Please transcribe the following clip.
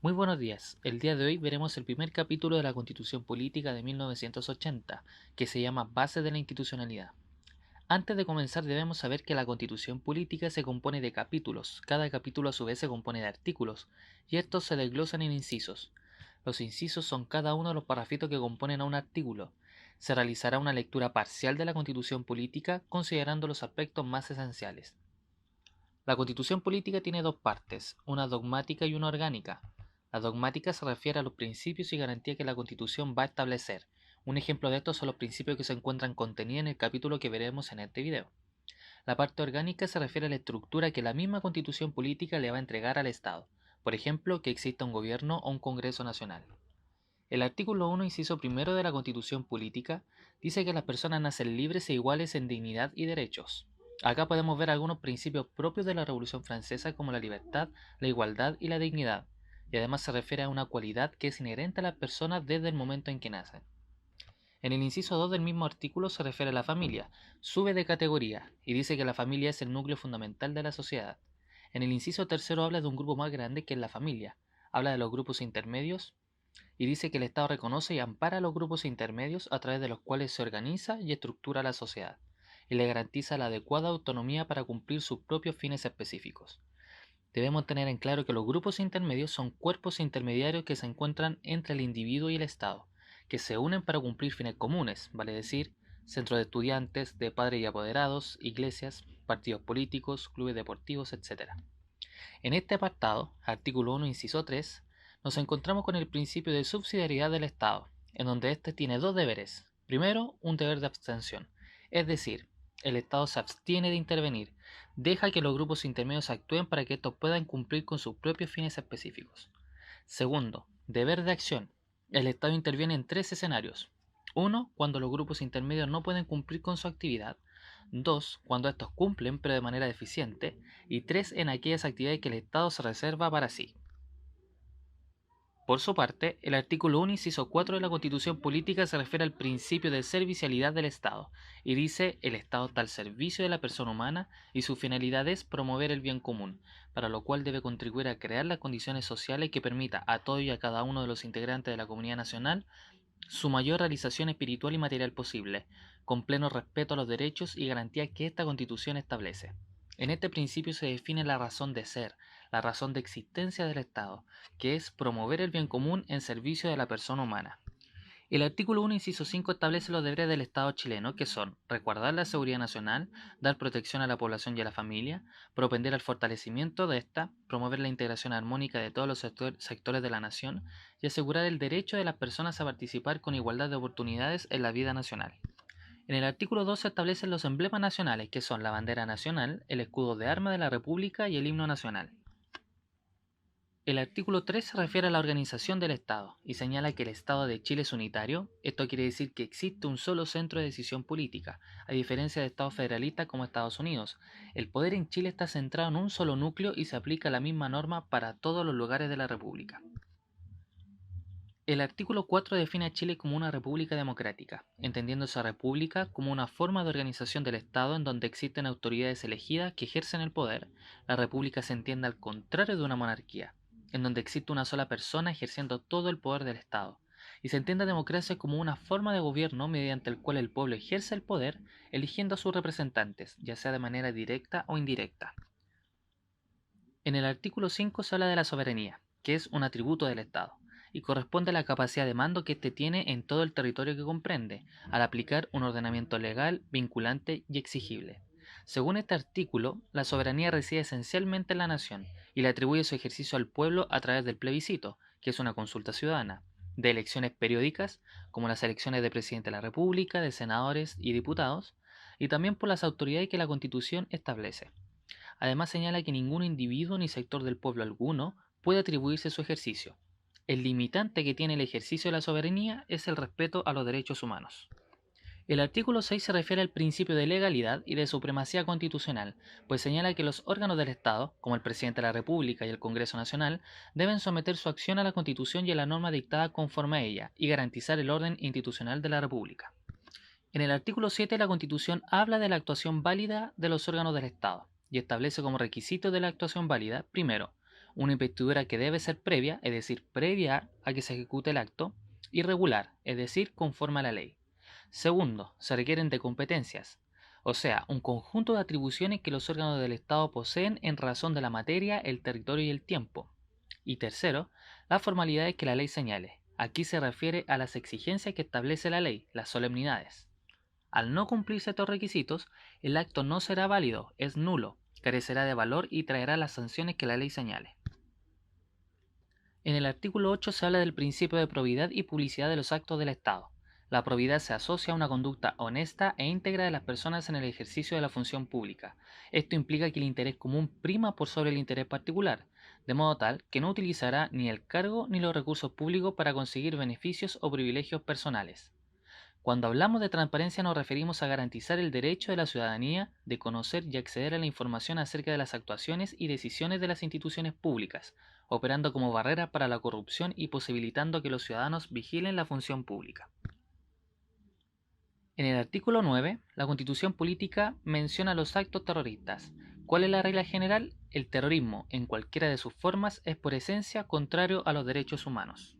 Muy buenos días. El día de hoy veremos el primer capítulo de la Constitución Política de 1980, que se llama Base de la Institucionalidad. Antes de comenzar debemos saber que la Constitución Política se compone de capítulos, cada capítulo a su vez se compone de artículos, y estos se desglosan en incisos. Los incisos son cada uno de los parrafitos que componen a un artículo. Se realizará una lectura parcial de la Constitución Política considerando los aspectos más esenciales. La Constitución política tiene dos partes, una dogmática y una orgánica. La dogmática se refiere a los principios y garantías que la Constitución va a establecer. Un ejemplo de esto son los principios que se encuentran contenidos en el capítulo que veremos en este video. La parte orgánica se refiere a la estructura que la misma Constitución política le va a entregar al Estado. Por ejemplo, que exista un gobierno o un Congreso nacional. El artículo 1, inciso primero de la Constitución política, dice que las personas nacen libres e iguales en dignidad y derechos. Acá podemos ver algunos principios propios de la Revolución Francesa como la libertad, la igualdad y la dignidad, y además se refiere a una cualidad que es inherente a las personas desde el momento en que nacen. En el inciso 2 del mismo artículo se refiere a la familia, sube de categoría, y dice que la familia es el núcleo fundamental de la sociedad. En el inciso tercero habla de un grupo más grande que es la familia, habla de los grupos intermedios, y dice que el Estado reconoce y ampara a los grupos intermedios a través de los cuales se organiza y estructura la sociedad, y le garantiza la adecuada autonomía para cumplir sus propios fines específicos. Debemos tener en claro que los grupos intermedios son cuerpos intermediarios que se encuentran entre el individuo y el Estado, que se unen para cumplir fines comunes, vale decir, centros de estudiantes, de padres y apoderados, iglesias, partidos políticos, clubes deportivos, etc. En este apartado, artículo 1, inciso 3, nos encontramos con el principio de subsidiariedad del Estado, en donde éste tiene dos deberes. Primero, un deber de abstención, es decir, el Estado se abstiene de intervenir, deja que los grupos intermedios actúen para que estos puedan cumplir con sus propios fines específicos. Segundo, deber de acción. El Estado interviene en tres escenarios. Uno, cuando los grupos intermedios no pueden cumplir con su actividad. Dos, cuando estos cumplen pero de manera deficiente. Y tres, en aquellas actividades que el Estado se reserva para sí. Por su parte, el artículo 1, inciso 4 de la Constitución Política se refiere al principio de servicialidad del Estado y dice: el Estado está al servicio de la persona humana y su finalidad es promover el bien común, para lo cual debe contribuir a crear las condiciones sociales que permita a todo y a cada uno de los integrantes de la comunidad nacional su mayor realización espiritual y material posible, con pleno respeto a los derechos y garantías que esta Constitución establece. En este principio se define la razón de ser, la razón de existencia del Estado, que es promover el bien común en servicio de la persona humana. El artículo 1, inciso 5 establece los deberes del Estado chileno, que son resguardar la seguridad nacional, dar protección a la población y a la familia, propender al fortalecimiento de ésta, promover la integración armónica de todos los sectores de la nación y asegurar el derecho de las personas a participar con igualdad de oportunidades en la vida nacional. En el artículo 2 se establecen los emblemas nacionales, que son la bandera nacional, el escudo de armas de la República y el himno nacional. El artículo 3 se refiere a la organización del Estado y señala que el Estado de Chile es unitario. Esto quiere decir que existe un solo centro de decisión política, a diferencia de Estados federalistas como Estados Unidos. El poder en Chile está centrado en un solo núcleo y se aplica la misma norma para todos los lugares de la República. El artículo 4 define a Chile como una república democrática, entendiendo esa república como una forma de organización del Estado en donde existen autoridades elegidas que ejercen el poder. La república se entiende al contrario de una monarquía, en donde existe una sola persona ejerciendo todo el poder del Estado, y se entiende a democracia como una forma de gobierno mediante el cual el pueblo ejerce el poder eligiendo a sus representantes, ya sea de manera directa o indirecta. En el artículo 5 se habla de la soberanía, que es un atributo del Estado, y corresponde a la capacidad de mando que éste tiene en todo el territorio que comprende, al aplicar un ordenamiento legal, vinculante y exigible. Según este artículo, la soberanía reside esencialmente en la nación, y le atribuye su ejercicio al pueblo a través del plebiscito, que es una consulta ciudadana, de elecciones periódicas, como las elecciones de presidente de la República, de senadores y diputados, y también por las autoridades que la Constitución establece. Además señala que ningún individuo ni sector del pueblo alguno puede atribuirse su ejercicio. El limitante que tiene el ejercicio de la soberanía es el respeto a los derechos humanos. El artículo 6 se refiere al principio de legalidad y de supremacía constitucional, pues señala que los órganos del Estado, como el presidente de la República y el Congreso Nacional, deben someter su acción a la Constitución y a la norma dictada conforme a ella, y garantizar el orden institucional de la República. En el artículo 7 la Constitución habla de la actuación válida de los órganos del Estado y establece como requisito de la actuación válida, primero, Una investidura que debe ser previa, es decir, previa a que se ejecute el acto, y regular, es decir, conforme a la ley. Segundo, se requieren de competencias, o sea, un conjunto de atribuciones que los órganos del Estado poseen en razón de la materia, el territorio y el tiempo. Y tercero, las formalidades que la ley señale. Aquí se refiere a las exigencias que establece la ley, las solemnidades. Al no cumplirse estos requisitos, el acto no será válido, es nulo, carecerá de valor y traerá las sanciones que la ley señale. En el artículo 8 se habla del principio de probidad y publicidad de los actos del Estado. La probidad se asocia a una conducta honesta e íntegra de las personas en el ejercicio de la función pública. Esto implica que el interés común prima por sobre el interés particular, de modo tal que no utilizará ni el cargo ni los recursos públicos para conseguir beneficios o privilegios personales. Cuando hablamos de transparencia nos referimos a garantizar el derecho de la ciudadanía de conocer y acceder a la información acerca de las actuaciones y decisiones de las instituciones públicas, operando como barrera para la corrupción y posibilitando que los ciudadanos vigilen la función pública. En el artículo 9, la Constitución Política menciona los actos terroristas. ¿Cuál es la regla general? El terrorismo, en cualquiera de sus formas, es por esencia contrario a los derechos humanos.